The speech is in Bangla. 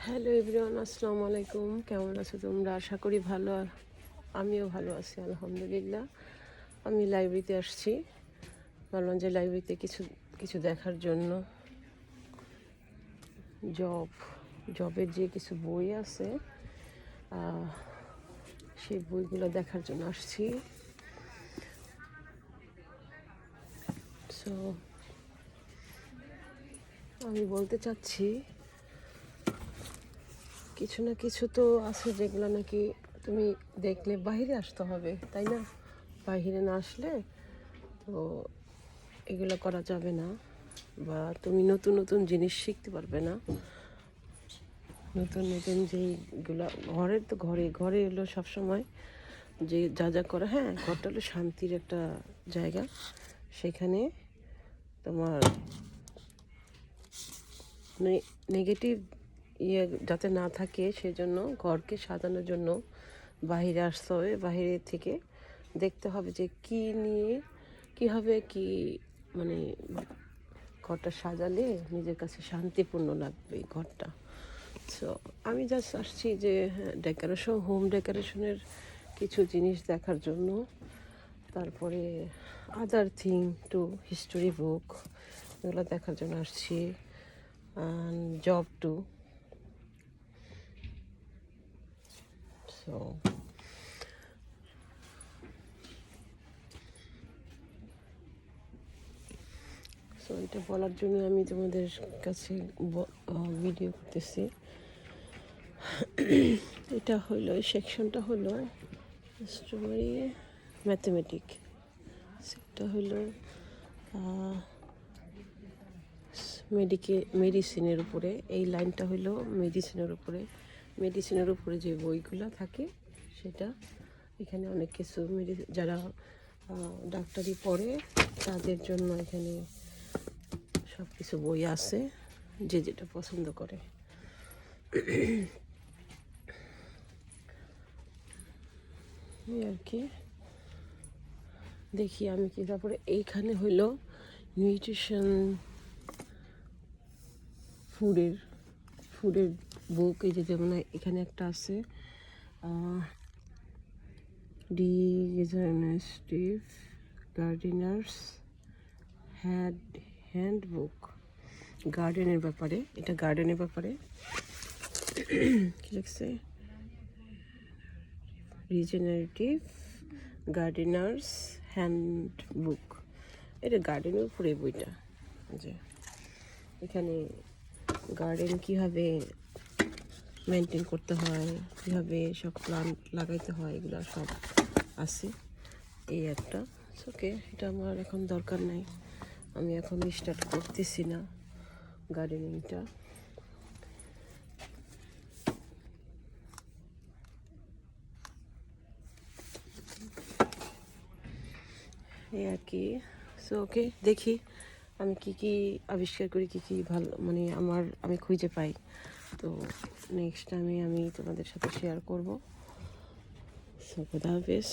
হ্যালো এভরিওয়ান, আসসালামু আলাইকুম। কেমন আছো তোমরা? আশা করি ভালো। আমিও ভালো আছি আলহামদুলিল্লাহ। আমি লাইব্রেরিতে আসছি, ভাবলাম যে লাইব্রেরিতে কিছু কিছু দেখার জন্য। জবের যে কিছু বই আছে, সেই বইগুলো দেখার জন্য আসছি। সো আমি বলতে চাচ্ছি, কিছু না কিছু তো আছে যেগুলো নাকি তুমি দেখলে বাইরে আসতে হবে, তাই না? বাইরে না আসলে তো এগুলো করা যাবে না, বা তুমি নতুন নতুন জিনিস শিখতে পারবে না। নতুন নতুন যেইগুলো ঘরের, তো ঘরে ঘরে এলো সবসময় যে যা যা করে, হ্যাঁ ঘরটা হলো শান্তির একটা জায়গা। সেখানে তোমার নেগেটিভ ইয়ে যাতে না থাকে, সেজন্য ঘরকে সাজানোর জন্য বাইরে আসতে হবে। বাইরে থেকে দেখতে হবে যে কী নিয়ে কীভাবে কি মানে ঘরটা সাজালে নিজের কাছে শান্তিপূর্ণ লাগবে এই ঘরটা। সো আমি জাস্ট আসছি যে হোম ডেকোরেশনের কিছু জিনিস দেখার জন্য। তারপরে আদার থিং টু হিস্টোরি বুক, এগুলো দেখার জন্য আসছি। Job two. সো সো এটা বলার জন্য আমি তোমাদের কাছে ভিডিও করতেছি। এটা হলো, এই সেকশনটা হলো হিস্টোরি ম্যাথমেটিক। সেটা হলো মেডিসিনের উপরে। এই লাইনটা হলো মেডিসিনের উপরে যে বইগুলো থাকে সেটা। এখানে অনেক কিছু যারা ডাক্তারি পড়ে তাদের জন্য এখানে সব কিছু বই আছে, যে যেটা পছন্দ করে। এই আর কি, দেখি আমি কি। তারপরে এইখানে হইলো নিউট্রিশন, ফুডের ফুডের বুক। এই যে যেমন এখানে একটা আছে ডিজেনারেটিভ গার্ডেনার্স হ্যান্ডবুক। গার্ডেনের ব্যাপারে, এটা গার্ডেনের ব্যাপারে কি লিখছে, রিজেনারেটিভ গার্ডেনার্স হ্যান্ডবুক। এটা গার্ডেনের উপরে বইটা। যে এখানে গার্ডেন কীভাবে মেনটেন করতে হয়, কীভাবে সব প্লান্ট লাগাইতে হয়, এগুলো সব আছে। এই একটা ওকে, এটা আমার এখন দরকার নেই, আমি এখন স্টার্ট করতেছি না গার্ডেনিংটা। এই আর কি। সো ওকে, দেখি আমি কি কি আবিষ্কার করি, কি কি ভালো মানে আমি খুঁজে পাই। তো নেক্সট টাইমে আমি তোমাদের সাথে শেয়ার করব। সো খোদা হাফেজ।